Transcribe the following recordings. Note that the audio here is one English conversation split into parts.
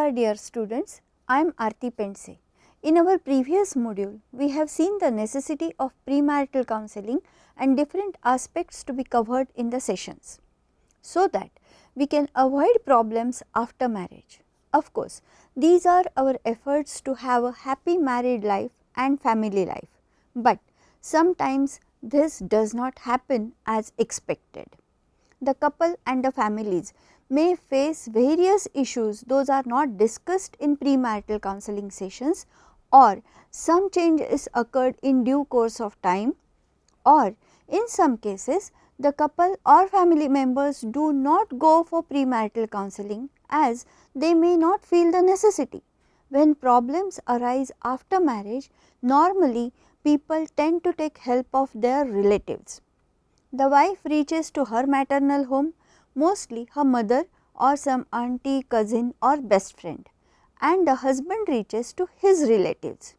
Namaskar dear students, I am Aarti Pense. In our previous module, we have seen the necessity of premarital counseling and different aspects to be covered in the sessions, so that we can avoid problems after marriage. Of course, these are our efforts to have a happy married life and family life, but sometimes this does not happen as expected. The couple and the families may face various issues, those are not discussed in premarital counseling sessions, or some changes occurred in due course of time, or in some cases the couple or family members do not go for premarital counseling as they may not feel the necessity. When problems arise after marriage, normally people tend to take help of their relatives. The wife reaches to her maternal home, mostly her mother or some auntie, cousin or best friend, and the husband reaches to his relatives.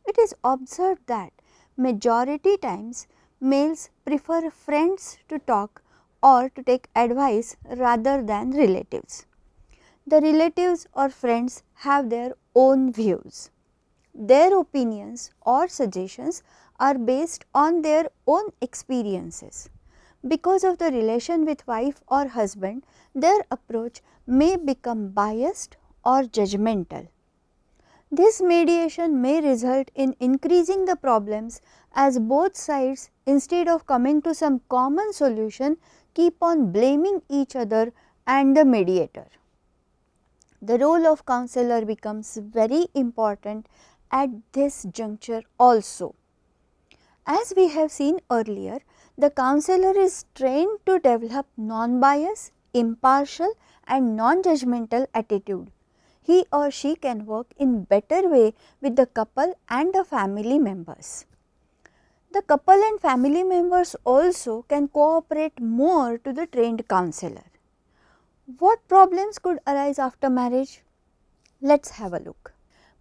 It is observed that majority times males prefer friends to talk or to take advice rather than relatives. The relatives or friends have their own views. Their opinions or suggestions are based on their own experiences. Because of the relation with wife or husband, their approach may become biased or judgmental. This mediation may result in increasing the problems as both sides, instead of coming to some common solution, keep on blaming each other and the mediator. The role of counselor becomes very important at this juncture also. As we have seen earlier, the counselor is trained to develop non-bias, impartial and non-judgmental attitude. He or she can work in better way with the couple and the family members. The couple and family members also can cooperate more to the trained counselor. What problems could arise after marriage? Let us have a look.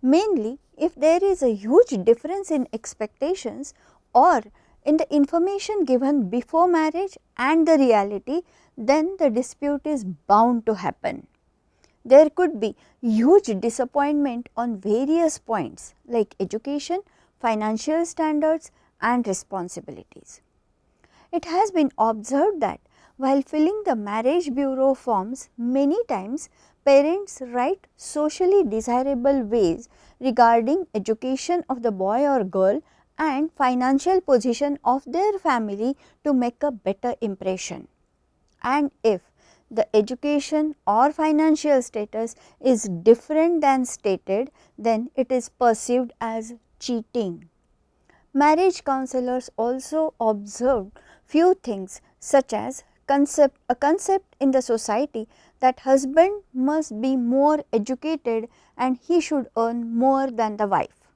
Mainly, if there is a huge difference in expectations or in the information given before marriage and the reality, then the dispute is bound to happen. There could be huge disappointment on various points like education, financial standards and responsibilities. It has been observed that while filling the marriage bureau forms, many times parents write socially desirable ways regarding education of the boy or girl and financial position of their family to make a better impression. And if the education or financial status is different than stated, then it is perceived as cheating. Marriage counselors also observed few things such as a concept in the society that husband must be more educated and he should earn more than the wife.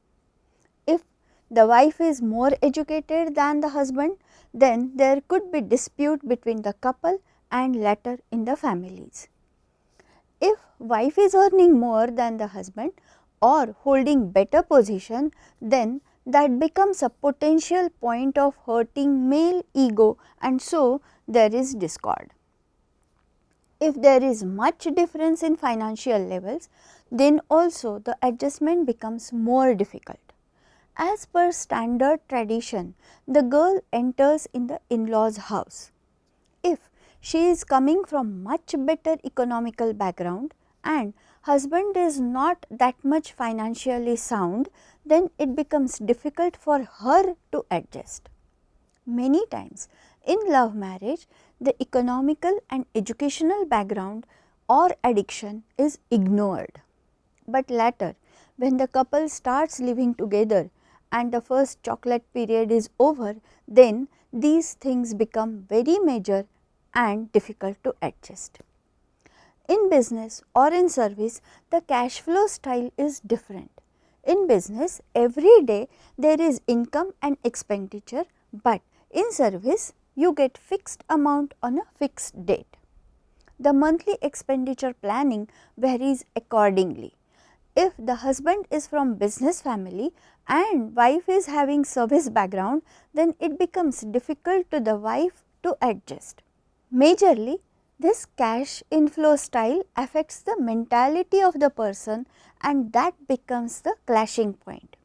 If the wife is more educated than the husband, then there could be dispute between the couple and later in the families. If wife is earning more than the husband or holding better position, then that becomes a potential point of hurting male ego, and so there is discord. If there is much difference in financial levels, then also the adjustment becomes more difficult. As per standard tradition, the girl enters in the in-laws house. If she is coming from much better economical background and husband is not that much financially sound, then it becomes difficult for her to adjust. Many times in love marriage, the economical and educational background or addiction is ignored. But later, when the couple starts living together and the first chocolate period is over, then these things become very major and difficult to adjust. In business or in service, the cash flow style is different. In business, every day there is income and expenditure, but in service, you get fixed amount on a fixed date. The monthly expenditure planning varies accordingly. If the husband is from business family and wife is having service background, then it becomes difficult to the wife to adjust. Majorly, This cash inflow style affects the mentality of the person and that becomes the clashing point.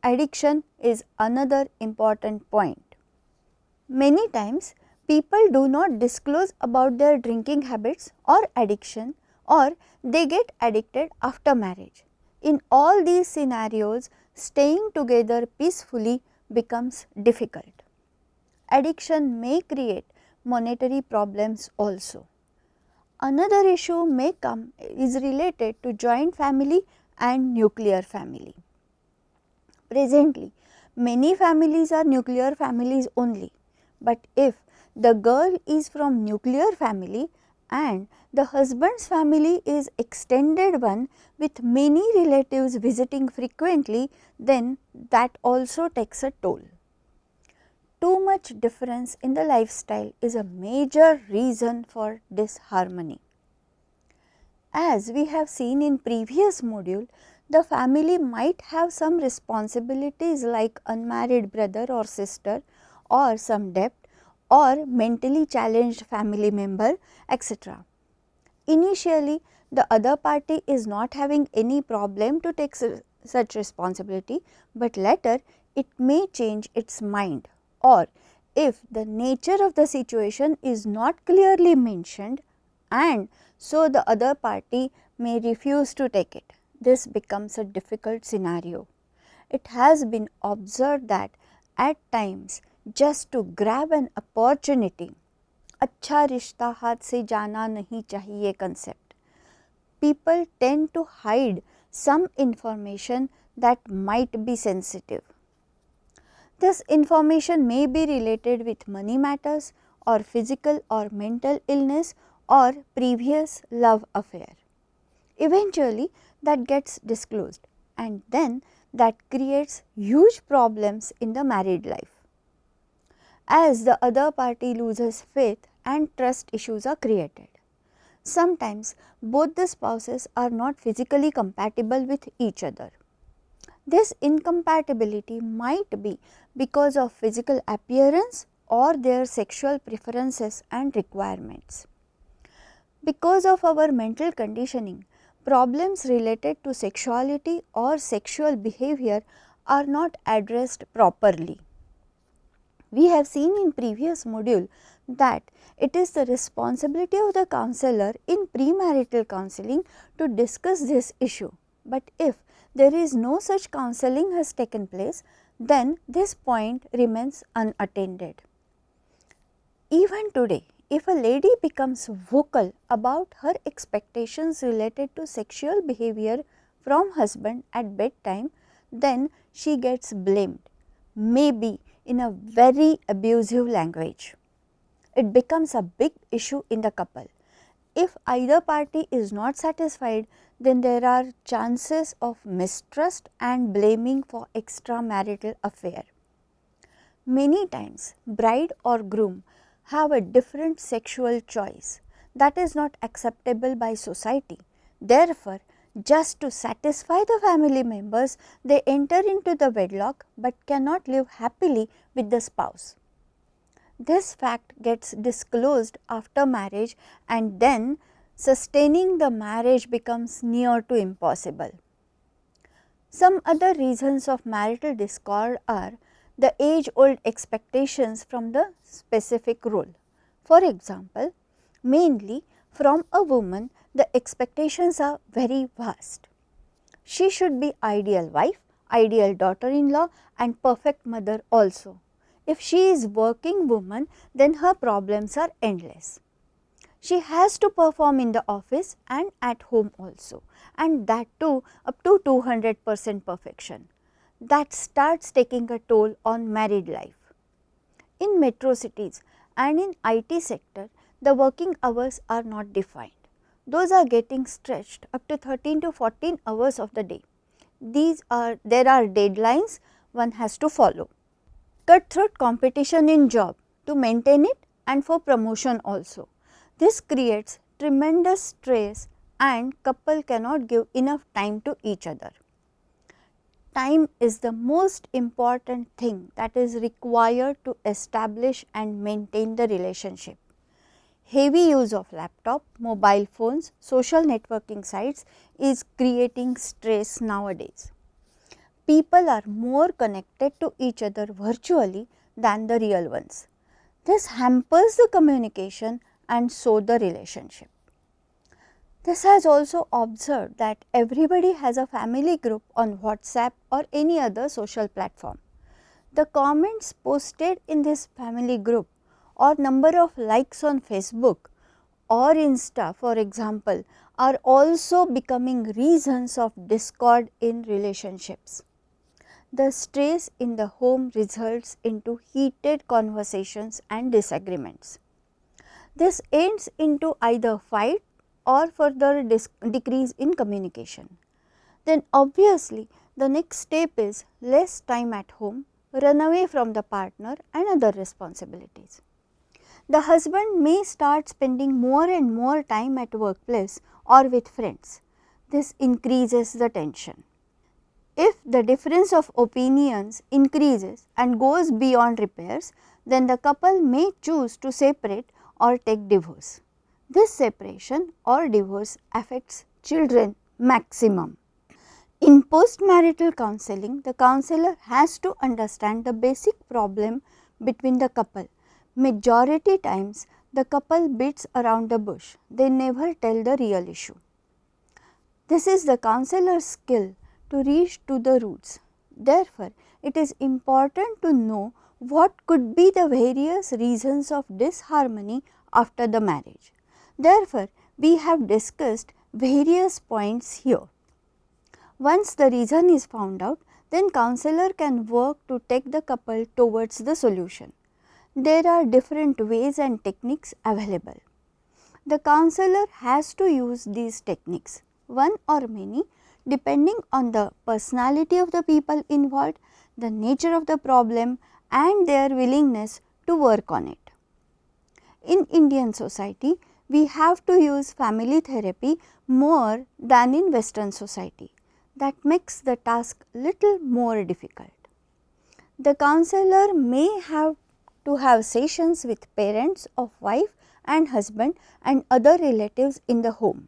Addiction is another important point. Many times people do not disclose about their drinking habits or addiction, or they get addicted after marriage. In all these scenarios, staying together peacefully becomes difficult. Addiction may create monetary problems also. Another issue may come is related to joint family and nuclear family. Presently, many families are nuclear families only, but if the girl is from nuclear family and the husband's family is extended one with many relatives visiting frequently, then that also takes a toll. Too much difference in the lifestyle is a major reason for disharmony. As we have seen in previous module, the family might have some responsibilities like unmarried brother or sister, or some debt, or mentally challenged family member, etc. Initially, the other party is not having any problem to take such responsibility, but later it may change its mind, or if the nature of the situation is not clearly mentioned and so the other party may refuse to take it. This becomes a difficult scenario. It has been observed that at times just to grab an opportunity, अच्छा रिश्ता हाथ से जाना नहीं चाहिए concept, people tend to hide some information that might be sensitive. This information may be related with money matters or physical or mental illness or previous love affair. Eventually that gets disclosed and then that creates huge problems in the married life. As the other party loses faith and trust issues are created. Sometimes both the spouses are not physically compatible with each other. This incompatibility might be because of physical appearance or their sexual preferences and requirements. Because of our mental conditioning, problems related to sexuality or sexual behavior are not addressed properly. We have seen in previous module that it is the responsibility of the counselor in premarital counseling to discuss this issue. But if there is no such counseling has taken place, then this point remains unattended. Even today, if a lady becomes vocal about her expectations related to sexual behavior from husband at bedtime, then she gets blamed, maybe in a very abusive language. It becomes a big issue in the couple. If either party is not satisfied, then there are chances of mistrust and blaming for extramarital affair. Many times, bride or groom have a different sexual choice that is not acceptable by society. Therefore, just to satisfy the family members, they enter into the wedlock but cannot live happily with the spouse. This fact gets disclosed after marriage and then sustaining the marriage becomes near to impossible. Some other reasons of marital discord are the age-old expectations from the specific role. For example, mainly from a woman, the expectations are very vast. She should be ideal wife, ideal daughter-in-law and perfect mother also. If she is working woman, then her problems are endless. She has to perform in the office and at home also, and that too up to 200% perfection. That starts taking a toll on married life. In metro cities and in IT sector, the working hours are not defined. Those are getting stretched up to 13 to 14 hours of the day. There are deadlines one has to follow. Cutthroat competition in job to maintain it and for promotion also. This creates tremendous stress and couple cannot give enough time to each other. Time is the most important thing that is required to establish and maintain the relationship. Heavy use of laptop, mobile phones, social networking sites is creating stress nowadays. People are more connected to each other virtually than the real ones. This hampers the communication and so the relationship. This has also observed that everybody has a family group on WhatsApp or any other social platform. The comments posted in this family group or number of likes on Facebook or Insta, for example, are also becoming reasons of discord in relationships. The stress in the home results into heated conversations and disagreements. This ends into either fight or further decrease in communication. Then obviously the next step is less time at home, run away from the partner and other responsibilities. The husband may start spending more and more time at workplace or with friends. This increases the tension. If the difference of opinions increases and goes beyond repairs, then the couple may choose to separate or take divorce. This separation or divorce affects children maximum. In postmarital counseling, the counselor has to understand the basic problem between the couple. Majority times, the couple beats around the bush, they never tell the real issue. This is the counselor's skill to reach to the roots. Therefore, it is important to know what could be the various reasons of disharmony after the marriage. Therefore, we have discussed various points here. Once the reason is found out, then counselor can work to take the couple towards the solution. There are different ways and techniques available. The counselor has to use these techniques, one or many, depending on the personality of the people involved, the nature of the problem and their willingness to work on it. In Indian society, we have to use family therapy more than in Western society. That makes the task little more difficult. The counselor may have to have sessions with parents of wife and husband and other relatives in the home.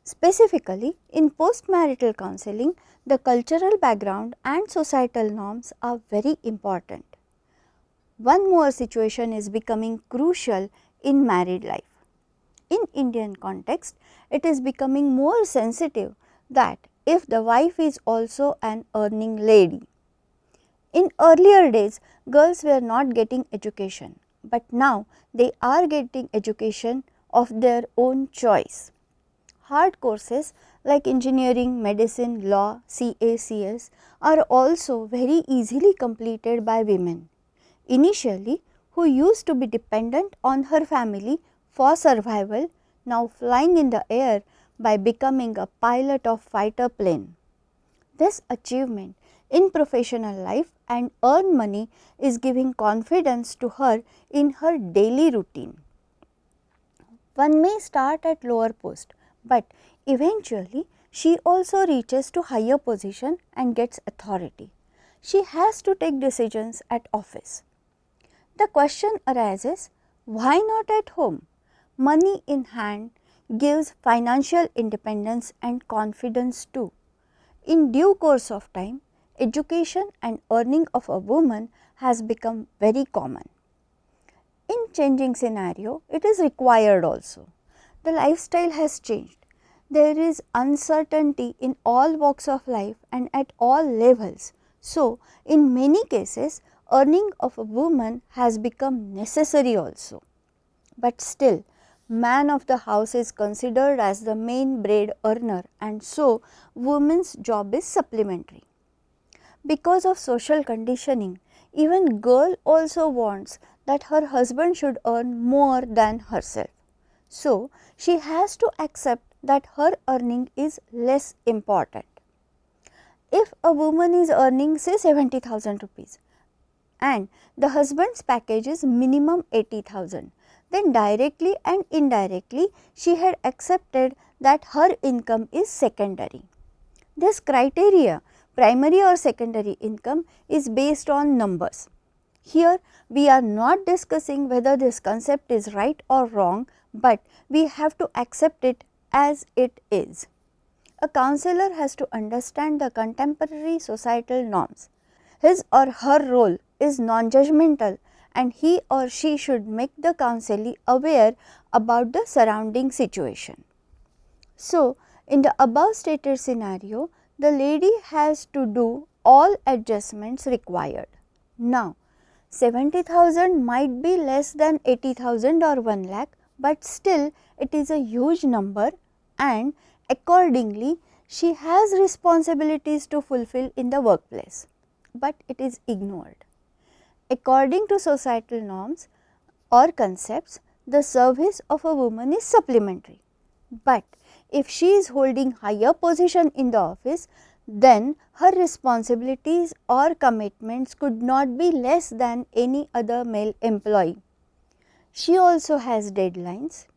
Specifically, in postmarital counseling, the cultural background and societal norms are very important. One more situation is becoming crucial in married life. In Indian context, it is becoming more sensitive that if the wife is also an earning lady. In earlier days, girls were not getting education, but now they are getting education of their own choice. Hard courses like engineering, medicine, law, CACS are also very easily completed by women. Initially, who used to be dependent on her family for survival, now flying in the air by becoming a pilot of fighter plane. This achievement in professional life and earn money is giving confidence to her in her daily routine. One may start at lower post, but eventually she also reaches to higher position and gets authority. She has to take decisions at office. The question arises, why not at home? Money in hand gives financial independence and confidence too. In due course of time, education and earning of a woman has become very common. In changing scenario, it is required also. The lifestyle has changed. There is uncertainty in all walks of life and at all levels. So, in many cases, earning of a woman has become necessary also. But still, man of the house is considered as the main bread earner, and so woman's job is supplementary. Because of social conditioning, even girl also wants that her husband should earn more than herself. So, she has to accept that her earning is less important. If a woman is earning say 70,000 rupees and the husband's package is minimum 80,000, then directly and indirectly she had accepted that her income is secondary. This criteria, primary or secondary income, is based on numbers. Here we are not discussing whether this concept is right or wrong, but we have to accept it as it is. A counselor has to understand the contemporary societal norms. His or her role is non-judgmental, and he or she should make the counselee aware about the surrounding situation. So, in the above stated scenario, the lady has to do all adjustments required. Now, 70,000 might be less than 80,000 or 1 lakh, but still it is a huge number, and accordingly she has responsibilities to fulfill in the workplace, but it is ignored. According to societal norms or concepts, the service of a woman is supplementary, but if she is holding higher position in the office, then her responsibilities or commitments could not be less than any other male employee. She also has deadlines,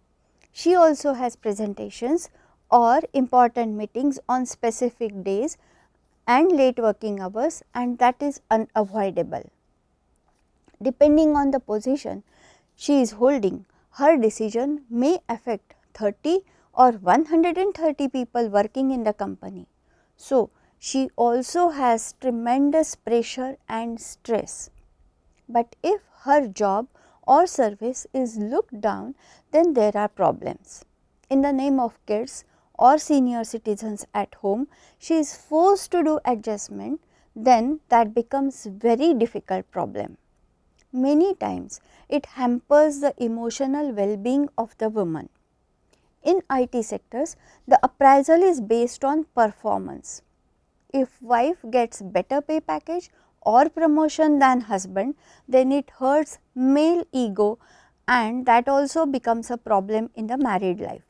she also has presentations or important meetings on specific days and late working hours, and that is unavoidable. Depending on the position she is holding, her decision may affect 30 or 130 people working in the company. So, she also has tremendous pressure and stress. But if her job or service is looked down, then there are problems. In the name of kids or senior citizens at home, she is forced to do adjustment, then that becomes very difficult problem. Many times it hampers the emotional well-being of the woman. In IT sectors, the appraisal is based on performance. If wife gets better pay package or promotion than husband, then it hurts male ego, and that also becomes a problem in the married life.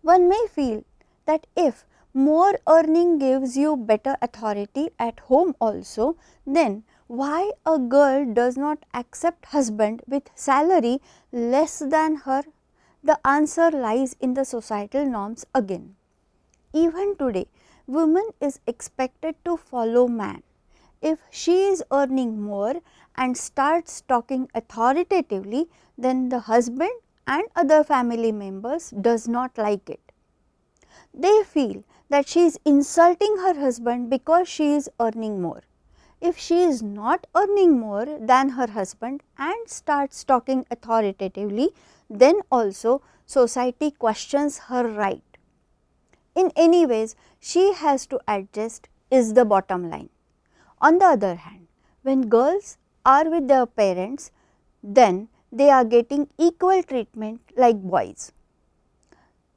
One may feel that if more earning gives you better authority at home also, then why a girl does not accept husband with salary less than her? The answer lies in the societal norms again. Even today, woman is expected to follow man. If she is earning more and starts talking authoritatively, then the husband and other family members does not like it. They feel that she is insulting her husband because she is earning more. If she is not earning more than her husband and starts talking authoritatively, then also society questions her right. In any ways, she has to adjust is the bottom line. On the other hand, when girls are with their parents, then they are getting equal treatment like boys.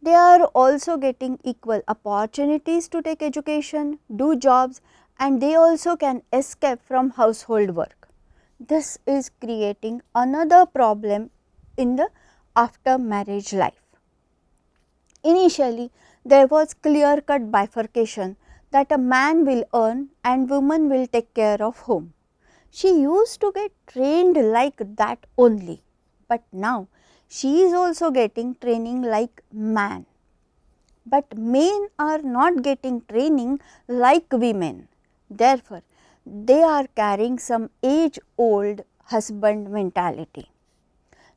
They are also getting equal opportunities to take education, do jobs, and they also can escape from household work. This is creating another problem in the after marriage life. Initially, there was clear-cut bifurcation that a man will earn and woman will take care of home. She used to get trained like that only, but now she is also getting training like man. But men are not getting training like women. Therefore, they are carrying some age-old husband mentality.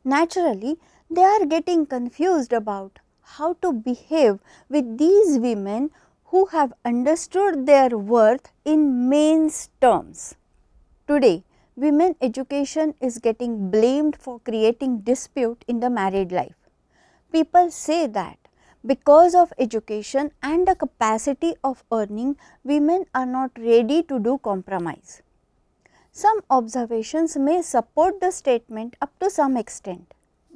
Naturally, they are getting confused about how to behave with these women who have understood their worth in men's terms. Today, women education is getting blamed for creating dispute in the married life. People say that because of education and the capacity of earning, women are not ready to do compromise. Some observations may support the statement up to some extent,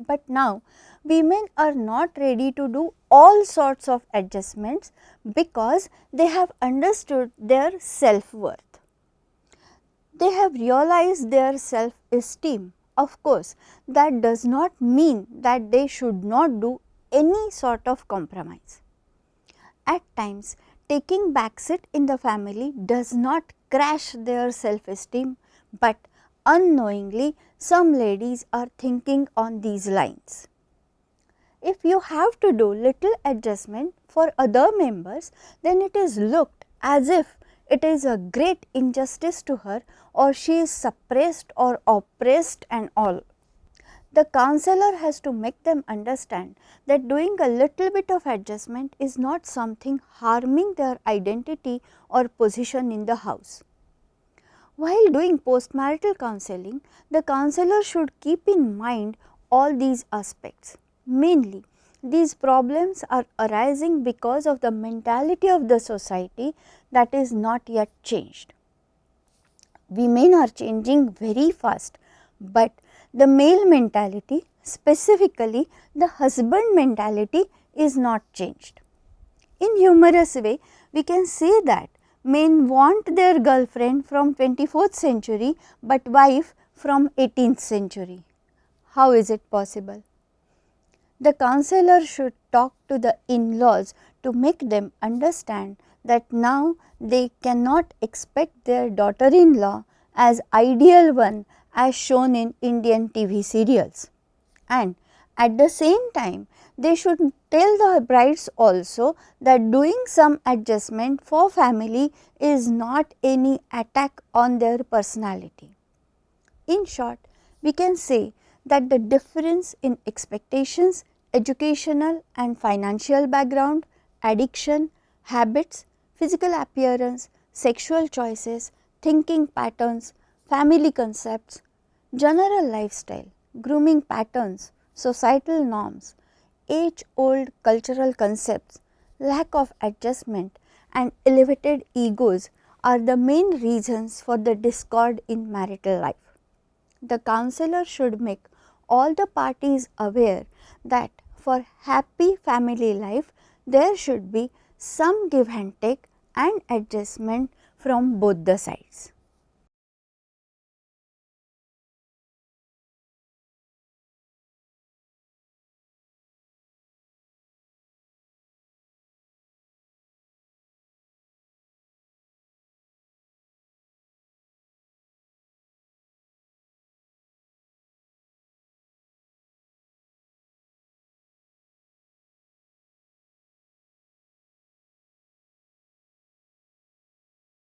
but now women are not ready to do all sorts of adjustments because they have understood their self-worth. They have realized their self-esteem. Of course, that does not mean that they should not do any sort of compromise. At times, taking backseat in the family does not crash their self-esteem, but unknowingly some ladies are thinking on these lines. If you have to do little adjustment for other members, then it is looked as if it is a great injustice to her, or she is suppressed or oppressed and all. The counselor has to make them understand that doing a little bit of adjustment is not something harming their identity or position in the house. While doing postmarital counseling, the counselor should keep in mind all these aspects. Mainly, these problems are arising because of the mentality of the society that is not yet changed. Women are changing very fast, but the male mentality, specifically the husband mentality, is not changed. In humorous way, we can say that men want their girlfriend from 24th century, but wife from 18th century. How is it possible? The counselor should talk to the in-laws to make them understand that now they cannot expect their daughter-in-law as ideal one as shown in Indian TV serials. And at the same time, they should tell the brides also that doing some adjustment for family is not any attack on their personality. In short, we can say that the difference in expectations, educational and financial background, addiction, habits, physical appearance, sexual choices, thinking patterns, family concepts, general lifestyle, grooming patterns, societal norms, age-old cultural concepts, lack of adjustment and elevated egos are the main reasons for the discord in marital life. The counselor should make all the parties aware that for happy family life, there should be some give and take and adjustment from both the sides.